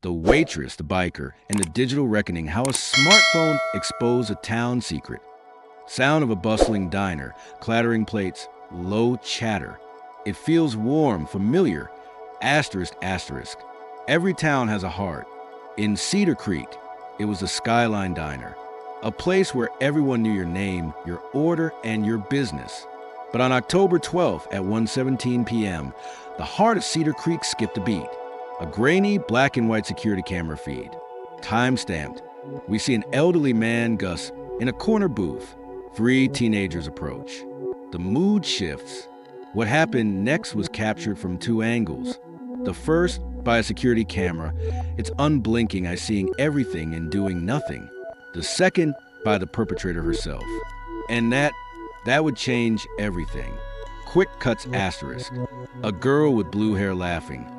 The waitress, the biker, and the digital reckoning, how a smartphone exposed a town secret. Sound of a bustling diner, clattering plates, low chatter. It feels warm, familiar. Asterisk, asterisk. Every town has a heart. In Cedar Creek, it was the Skyline Diner, a place where everyone knew your name, your order, and your business. But on October 12th at 1:17 p.m., the heart of Cedar Creek skipped a beat. A grainy black and white security camera feed. Time-stamped. We see an elderly man, Gus, in a corner booth. 3 teenagers approach. The mood shifts. What happened next was captured from 2 angles. The first, by a security camera. It's unblinking, I seeing everything and doing nothing. The second, by the perpetrator herself. And that would change everything. Quick cuts asterisk. A girl with blue hair laughing.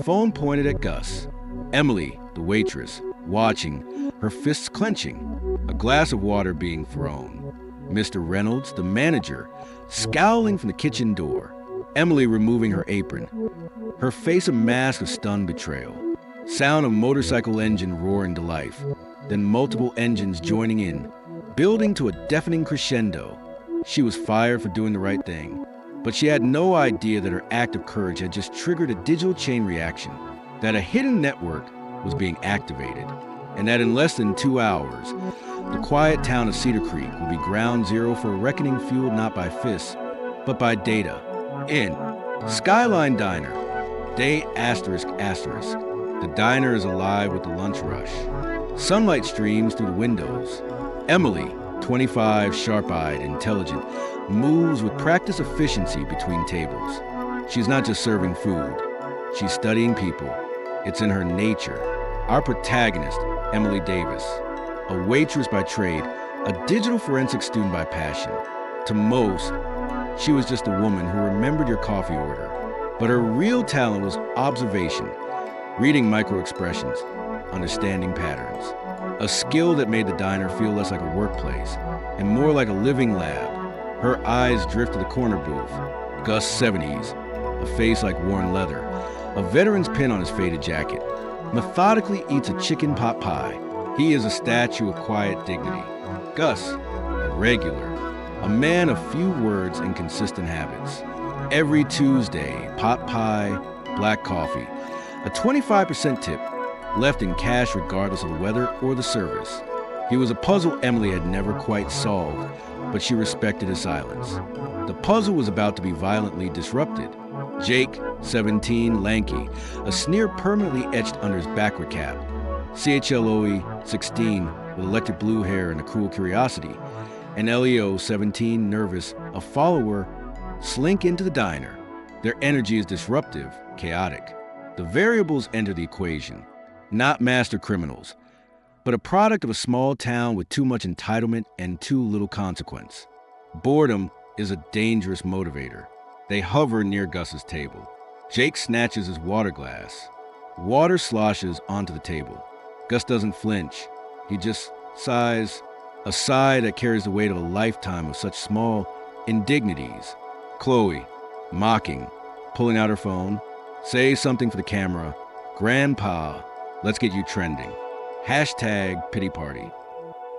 Phone pointed at Gus. Emily, the waitress, watching, her fists clenching. A glass of water being thrown. Mr. Reynolds, the manager, scowling from the kitchen door. Emily removing her apron. Her face a mask of stunned betrayal. Sound of motorcycle engine roaring to life. Then multiple engines joining in, building to a deafening crescendo. She was fired for doing the right thing. But she had no idea that her act of courage had just triggered a digital chain reaction, that a hidden network was being activated, and that in less than 2 hours, the quiet town of Cedar Creek will be ground zero for a reckoning fueled not by fists, but by data. In Skyline Diner, day asterisk asterisk. The diner is alive with the lunch rush. Sunlight streams through the windows. Emily, 25, sharp-eyed, intelligent, moves with practiced efficiency between tables. She's not just serving food. She's studying people. It's in her nature. Our protagonist, Emily Davis, a waitress by trade, a digital forensics student by passion. To most, she was just a woman who remembered your coffee order. But her real talent was observation, reading micro-expressions, understanding patterns. A skill that made the diner feel less like a workplace and more like a living lab. Her eyes drift to the corner booth. Gus 70s, a face like worn leather, a veteran's pin on his faded jacket. Methodically eats a chicken pot pie. He is a statue of quiet dignity. Gus, a regular, a man of few words and consistent habits. Every Tuesday, pot pie, black coffee, a 25% tip, left in cash regardless of the weather or the service. He was a puzzle Emily had never quite solved, but she respected his silence. The puzzle was about to be violently disrupted. Jake, 17, lanky, a sneer permanently etched under his backward cap. CHLOE, 16, with electric blue hair and a cruel curiosity. And Leo, 17, nervous, a follower, slink into the diner. Their energy is disruptive, chaotic. The variables enter the equation. Not master criminals, but a product of a small town with too much entitlement and too little consequence. Boredom is a dangerous motivator. They hover near Gus's table. Jake snatches his water glass. Water sloshes onto the table. Gus doesn't flinch. He just sighs, a sigh that carries the weight of a lifetime of such small indignities. Chloe, mocking, pulling out her phone. Say something for the camera. Grandpa, let's get you trending. Hashtag pity party.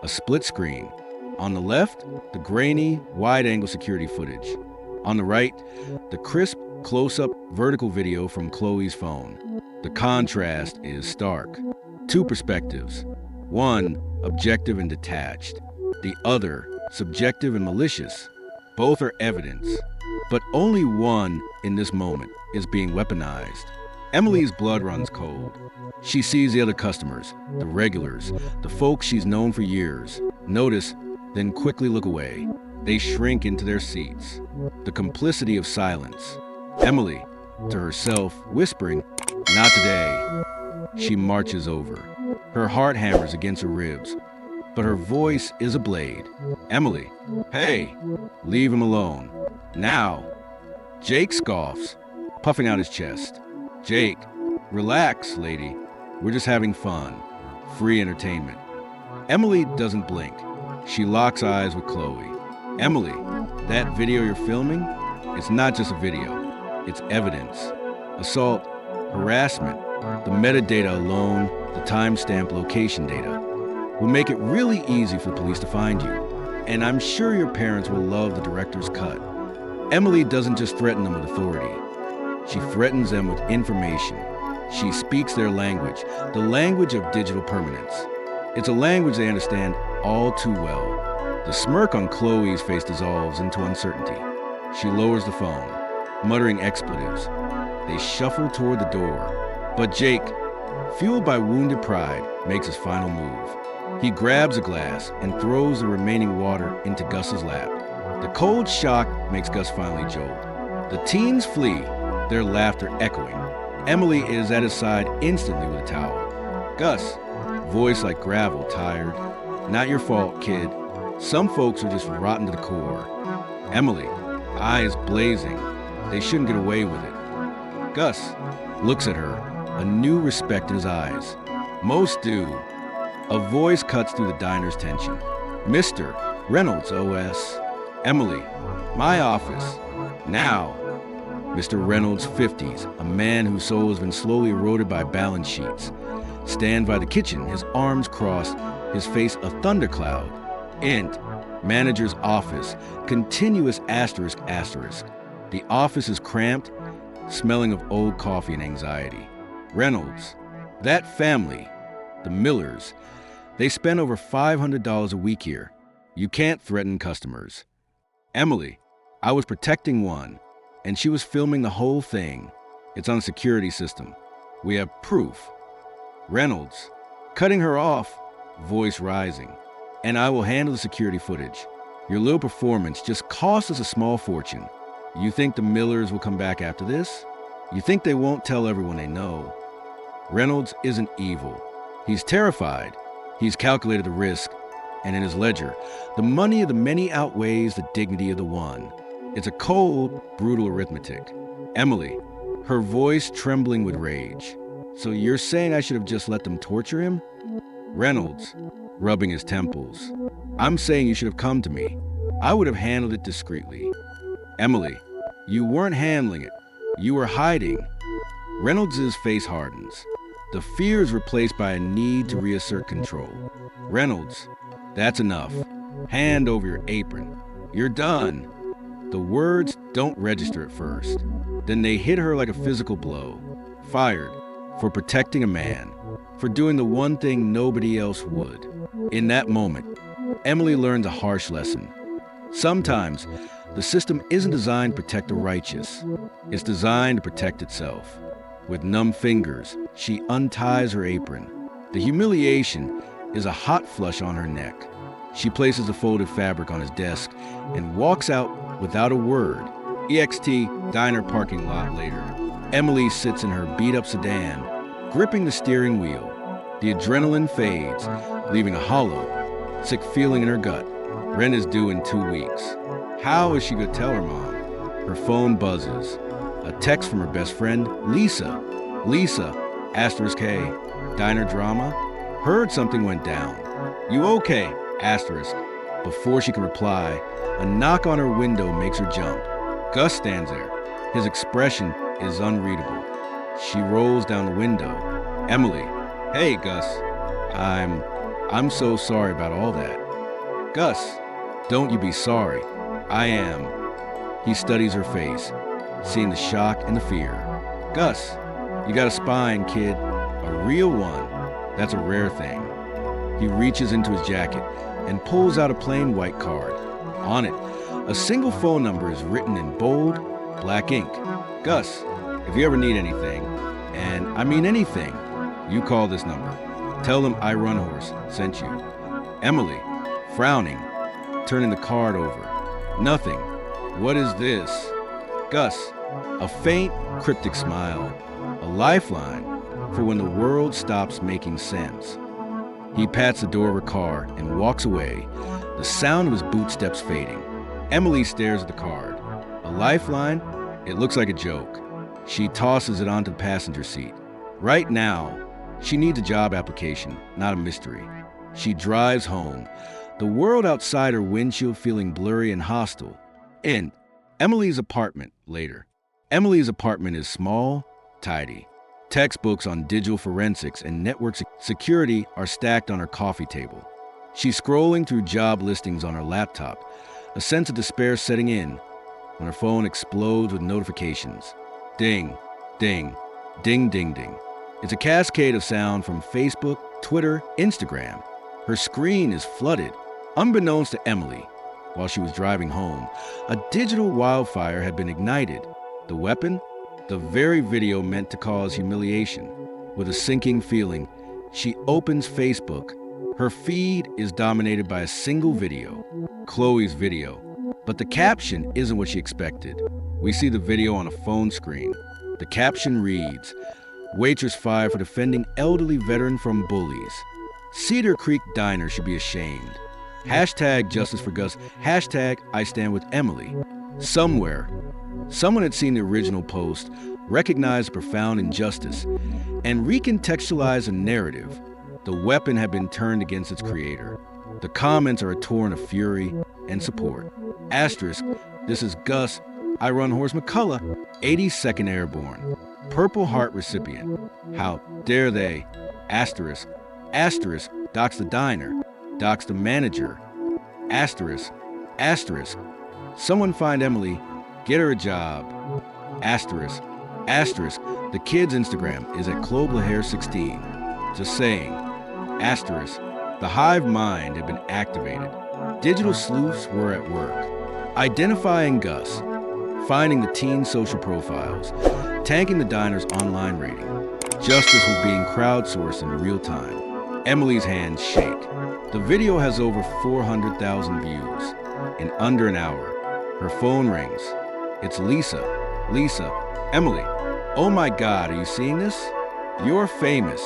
A split screen. On the left, the grainy, wide-angle security footage. On the right, the crisp, close-up, vertical video from Chloe's phone. The contrast is stark. 2 perspectives. One, objective and detached. The other, subjective and malicious. Both are evidence. But only one, in this moment, is being weaponized. Emily's blood runs cold. She sees the other customers, the regulars, the folks she's known for years. Notice, then quickly look away. They shrink into their seats. The complicity of silence. Emily, to herself, whispering, "Not today." She marches over. Her heart hammers against her ribs, but her voice is a blade. "Emily, hey, leave him alone. Now." Jake scoffs, puffing out his chest. "Jake, relax, lady. We're just having fun. Free entertainment." Emily doesn't blink. She locks eyes with Chloe. "Emily, that video you're filming, it's not just a video. It's evidence. Assault, harassment, The metadata alone, the timestamp location data, will make it really easy for the police to find you. And I'm sure your parents will love the director's cut. Emily doesn't just threaten them with authority. She threatens them with information. She speaks their language, the language of digital permanence. It's a language they understand all too well. The smirk on Chloe's face dissolves into uncertainty. She lowers the phone, muttering expletives. They shuffle toward the door. But Jake, fueled by wounded pride, makes his final move. He grabs a glass and throws the remaining water into Gus's lap. The cold shock makes Gus finally jolt. The teens flee, their laughter echoing. Emily is at his side instantly with a towel. Gus, voice like gravel, tired. Not your fault, kid. Some folks are just rotten to the core. Emily, eyes blazing. They shouldn't get away with it. Gus looks at her, a new respect in his eyes. Most do. A voice cuts through the diner's tension. Mr. Reynolds, OS. Emily, my office. Now. Mr. Reynolds, 50s, a man whose soul has been slowly eroded by balance sheets, stands by the kitchen, his arms crossed, his face a thundercloud. Int, manager's office, continuous asterisk asterisk. The office is cramped, smelling of old coffee and anxiety. Reynolds, that family, the Millers, they spend over $500 a week here. You can't threaten customers. Emily, I was protecting one, and she was filming the whole thing. It's on the security system. We have proof. Reynolds, cutting her off, voice rising. And I will handle the security footage. Your little performance just cost us a small fortune. You think the Millers will come back after this? You think they won't tell everyone they know? Reynolds isn't evil. He's terrified. He's calculated the risk. And in his ledger, the money of the many outweighs the dignity of the one. It's a cold, brutal arithmetic. Emily, her voice trembling with rage. So you're saying I should have just let them torture him? Reynolds, rubbing his temples. I'm saying you should have come to me. I would have handled it discreetly. Emily, you weren't handling it. You were hiding. Reynolds' face hardens. The fear is replaced by a need to reassert control. Reynolds, that's enough. Hand over your apron. You're done. The words don't register at first. Then they hit her like a physical blow. Fired for protecting a man, for doing the one thing nobody else would. In that moment, Emily learns a harsh lesson. Sometimes, the system isn't designed to protect the righteous. It's designed to protect itself. With numb fingers, she unties her apron. The humiliation is a hot flush on her neck. She places the folded fabric on his desk and walks out without a word. EXT diner parking lot later. Emily sits in her beat-up sedan, gripping the steering wheel. The adrenaline fades, leaving a hollow, sick feeling in her gut. Rent is due in 2 weeks. How is she going to tell her mom? Her phone buzzes. A text from her best friend, Lisa. Lisa, asterisk K, diner drama. Heard something went down. You okay? Asterisk. Before she can reply, a knock on her window makes her jump. Gus stands there. His expression is unreadable. She rolls down the window. Emily. Hey, Gus. I'm so sorry about all that. Gus, don't you be sorry. I am. He studies her face, seeing the shock and the fear. Gus, you got a spine, kid. A real one. That's a rare thing. He reaches into his jacket and pulls out a plain white card. On it, a single phone number is written in bold, black ink. Gus, if you ever need anything, and I mean anything, you call this number. Tell them I Run Horse sent you. Emily, frowning, turning the card over. Nothing. What is this? Gus, a faint, cryptic smile. A lifeline for when the world stops making sense. He pats the door of her car and walks away, the sound of his bootsteps fading. Emily stares at the card. A lifeline? It looks like a joke. She tosses it onto the passenger seat. Right now, she needs a job application, not a mystery. She drives home, the world outside her windshield feeling blurry and hostile. In Emily's apartment later. Emily's apartment is small, tidy. Textbooks on digital forensics and network security are stacked on her coffee table. She's scrolling through job listings on her laptop, a sense of despair setting in when her phone explodes with notifications. Ding, ding, ding, ding, ding. It's a cascade of sound from Facebook, Twitter, Instagram. Her screen is flooded. Unbeknownst to Emily, while she was driving home, a digital wildfire had been ignited. The weapon? The very video meant to cause humiliation. With a sinking feeling, she opens Facebook. Her feed is dominated by a single video, Chloe's video. But the caption isn't what she expected. We see the video on a phone screen. The caption reads, "Waitress fired for defending elderly veteran from bullies. Cedar Creek Diner should be ashamed. Hashtag justice for Gus. Hashtag I stand with Emily." Somewhere, someone had seen the original post, recognized the profound injustice, and recontextualized a narrative. The weapon had been turned against its creator. The comments are a torrent of fury and support. Asterisk, this is Gus. I run Horse McCullough, 82nd Airborne, Purple Heart recipient. How dare they? Asterisk, asterisk, dox the diner, dox the manager. Asterisk, asterisk, someone find Emily, get her a job. Asterisk, asterisk, the kid's Instagram is at ClobeLahair16. Just saying. Asterisk, the hive mind had been activated. Digital sleuths were at work. Identifying Gus, finding the teen social profiles, tanking the diner's online rating. Justice was being crowdsourced in real time. Emily's hands shake. The video has over 400,000 views in under an hour. Her phone rings. It's Lisa. Lisa, Emily. Oh my God, are you seeing this? You're famous.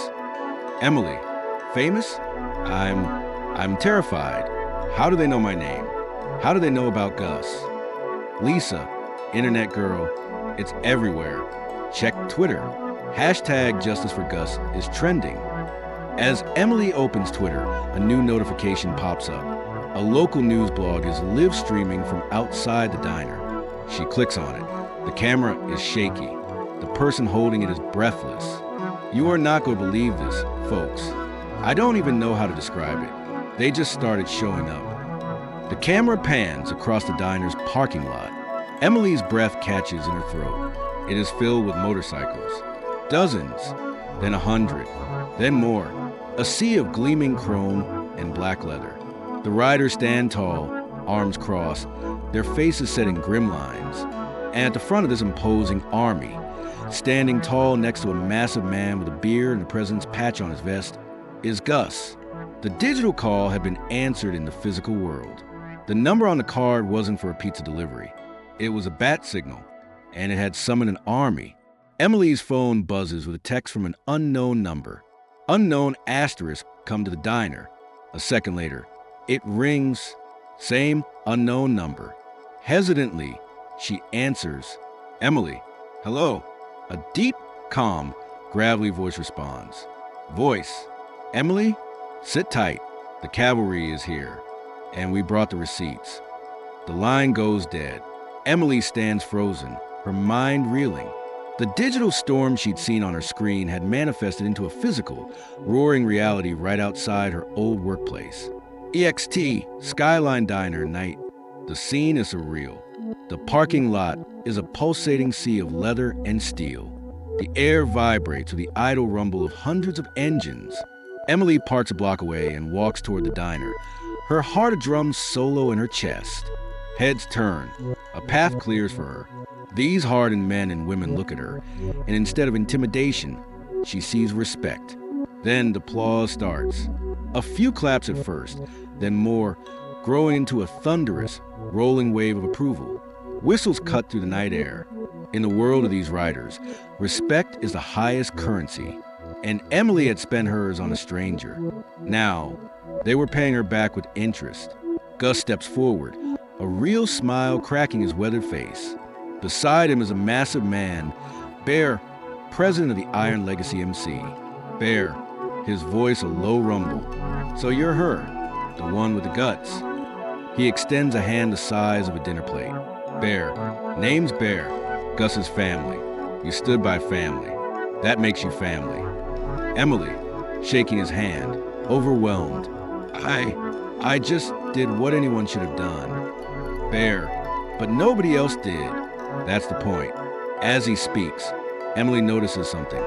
Emily, famous? I'm terrified. How do they know my name? How do they know about Gus? Lisa, internet girl, it's everywhere. Check Twitter. Hashtag justice for Gus is trending. As Emily opens Twitter, a new notification pops up. A local news blog is live streaming from outside the diner. She clicks on it. The camera is shaky. The person holding it is breathless. You are not going to believe this, folks. I don't even know how to describe it. They just started showing up. The camera pans across the diner's parking lot. Emily's breath catches in her throat. It is filled with motorcycles. Dozens, then 100, then more. A sea of gleaming chrome and black leather. The riders stand tall, arms crossed, their faces set in grim lines. And at the front of this imposing army, standing tall next to a massive man with a beard and a president's patch on his vest, is Gus. The digital call had been answered in the physical world. The number on the card wasn't for a pizza delivery. It was a bat signal, and it had summoned an army. Emily's phone buzzes with a text from an unknown number. Unknown asterisk come to the diner. A second later, it rings. Same unknown number. Hesitantly, she answers. Emily, hello. A deep, calm, gravelly voice responds. Voice, Emily, sit tight. The cavalry is here, and we brought the receipts. The line goes dead. Emily stands frozen, her mind reeling. The digital storm she'd seen on her screen had manifested into a physical, roaring reality right outside her old workplace. EXT, Skyline Diner, night. The scene is surreal. The parking lot is a pulsating sea of leather and steel. The air vibrates with the idle rumble of hundreds of engines. Emily parks a block away and walks toward the diner, her heart a drum solo in her chest. Heads turn. A path clears for her. These hardened men and women look at her, and instead of intimidation, she sees respect. Then the applause starts. A few claps at first, then more, growing into a thunderous, rolling wave of approval. Whistles cut through the night air. In the world of these riders, respect is the highest currency, and Emily had spent hers on a stranger. Now, they were paying her back with interest. Gus steps forward, a real smile cracking his weathered face. Beside him is a massive man, Bear, president of the Iron Legacy MC. Bear, his voice a low rumble. So you're her, the one with the guts. He extends a hand the size of a dinner plate. Bear, name's Bear, Gus's family. You stood by family. That makes you family. Emily, shaking his hand, overwhelmed. I just did what anyone should have done. Bear, but nobody else did. That's the point. As he speaks, Emily notices something.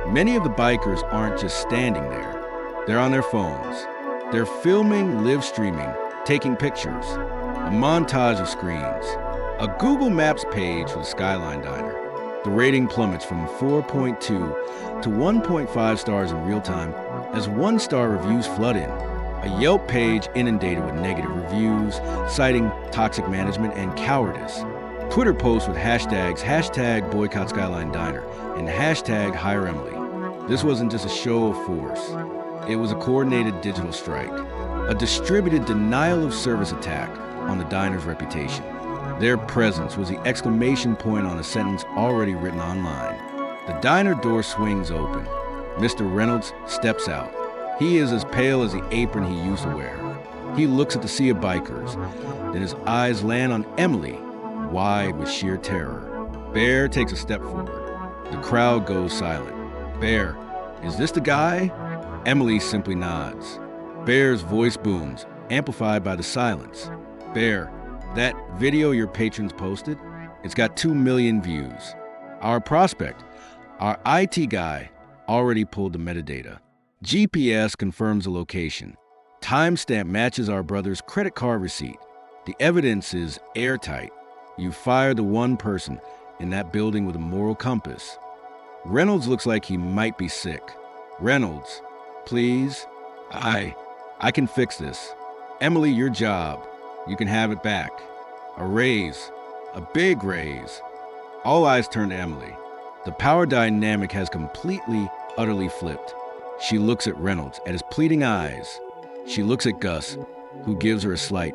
Many of the bikers aren't just standing there. They're on their phones. They're filming, live streaming, taking pictures. A montage of screens. A Google Maps page for the Skyline Diner. The rating plummets from 4.2 to 1.5 stars in real time as one-star reviews flood in. A Yelp page inundated with negative reviews, citing toxic management and cowardice. Twitter posts with hashtags #boycott Skyline Diner and #hire Emily. This wasn't just a show of force. It was a coordinated digital strike, a distributed denial of service attack on the diner's reputation. Their presence was the exclamation point on a sentence already written online. The diner door swings open. Mr. Reynolds steps out. He is as pale as the apron he used to wear. He looks at the sea of bikers. Then his eyes land on Emily, wide with sheer terror. Bear takes a step forward. The crowd goes silent. Bear, is this the guy? Emily simply nods. Bear's voice booms, amplified by the silence. Bear, that video your patrons posted, it's got 2 million views. Our prospect, our IT guy, already pulled the metadata. GPS confirms the location. Timestamp matches our brother's credit card receipt. The evidence is airtight. You fired the one person in that building with a moral compass. Reynolds looks like he might be sick. Reynolds, please. I can fix this. Emily, your job. You can have it back. A raise. A big raise. All eyes turn to Emily. The power dynamic has completely, utterly flipped. She looks at Reynolds, at his pleading eyes. She looks at Gus, who gives her a slight,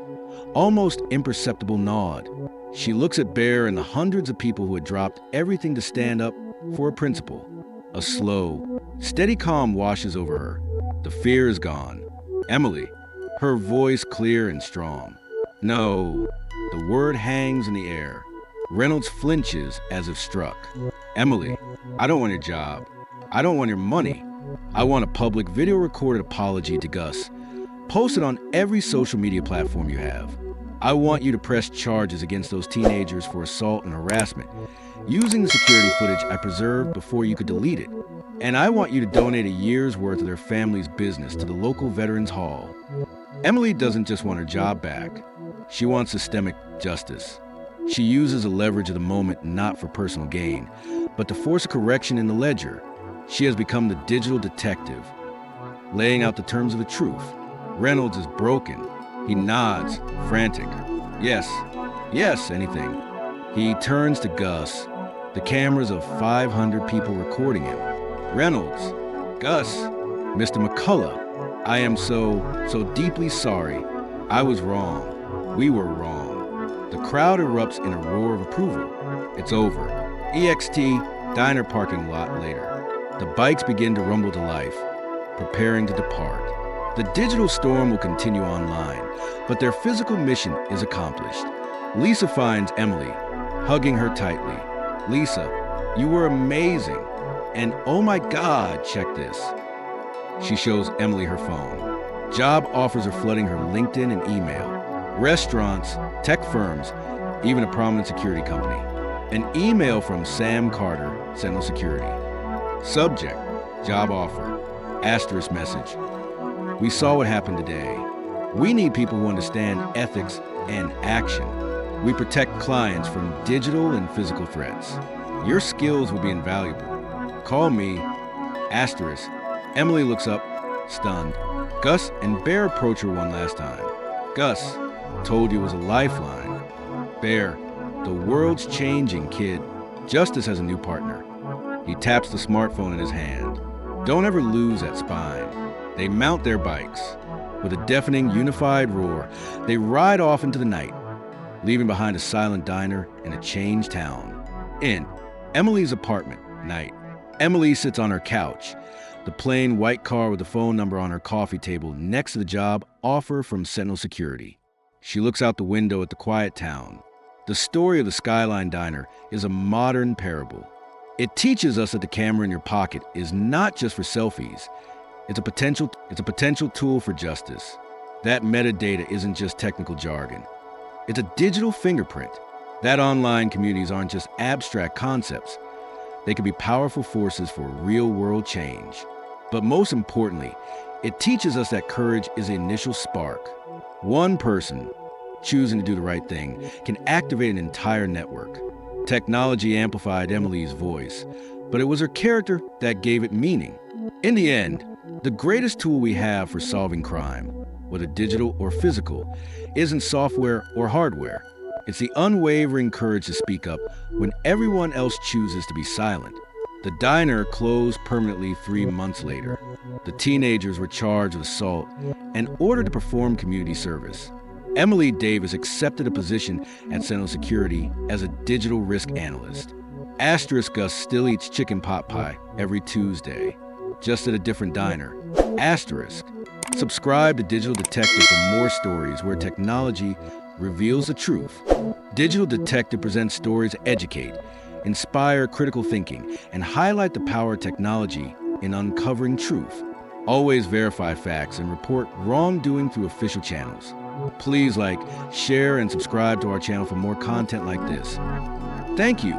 almost imperceptible nod. She looks at Bear and the hundreds of people who had dropped everything to stand up for a principle. A slow, steady calm washes over her. The fear is gone. Emily, her voice clear and strong. No. The word hangs in the air. Reynolds flinches as if struck. Emily, I don't want your job. I don't want your money. I want a public video-recorded apology to Gus. Post it on every social media platform you have. I want you to press charges against those teenagers for assault and harassment, using the security footage I preserved before you could delete it. And I want you to donate a year's worth of their family's business to the local Veterans Hall. Emily doesn't just want her job back. She wants systemic justice. She uses the leverage of the moment not for personal gain, but to force a correction in the ledger. She has become the digital detective, laying out the terms of the truth. Reynolds is broken. He nods, frantic. Yes, anything. He turns to Gus, the cameras of 500 people recording him. Reynolds, Gus, Mr. McCullough, I am so deeply sorry. I was wrong. We were wrong. The crowd erupts in a roar of approval. It's over. EXT, diner parking lot later. The bikes begin to rumble to life, preparing to depart. The digital storm will continue online, but their physical mission is accomplished. Lisa finds Emily, hugging her tightly. Lisa, you were amazing. And oh my God, check this. She shows Emily her phone. Job offers are flooding her LinkedIn and email. Restaurants, tech firms, even a prominent security company. An email from Sam Carter, Sentinel Security. Subject, job offer, asterisk message. We saw what happened today. We need people who understand ethics and action. We protect clients from digital and physical threats. Your skills will be invaluable. Call me, asterisk. Emily looks up, stunned. Gus and Bear approach her one last time. Gus, told you it was a lifeline. Bear, the world's changing, kid. Justice has a new partner. He taps the smartphone in his hand. Don't ever lose that spine. They mount their bikes. With a deafening, unified roar, they ride off into the night, leaving behind a silent diner in a changed town. In Emily's apartment, night. Emily sits on her couch, the plain white car with the phone number on her coffee table next to the job offer from Sentinel Security. She looks out the window at the quiet town. The story of the Skyline Diner is a modern parable. It teaches us that the camera in your pocket is not just for selfies. It's a potential tool for justice. That metadata isn't just technical jargon. It's a digital fingerprint. That online communities aren't just abstract concepts. They can be powerful forces for real-world change. But most importantly, it teaches us that courage is the initial spark. One person choosing to do the right thing can activate an entire network. Technology amplified Emily's voice, but it was her character that gave it meaning. In the end, the greatest tool we have for solving crime, whether digital or physical, isn't software or hardware. It's the unwavering courage to speak up when everyone else chooses to be silent. The diner closed permanently 3 months later. The teenagers were charged with assault and ordered to perform community service. Emily Davis accepted a position at Sentinel Security as a digital risk analyst. Asterisk Gus still eats chicken pot pie every Tuesday, just at a different diner. Asterisk. Subscribe to Digital Detective for more stories where technology reveals the truth. Digital Detective presents stories that educate, inspire critical thinking, and highlight the power of technology in uncovering truth. Always verify facts and report wrongdoing through official channels. Please like, share, and subscribe to our channel for more content like this. Thank you.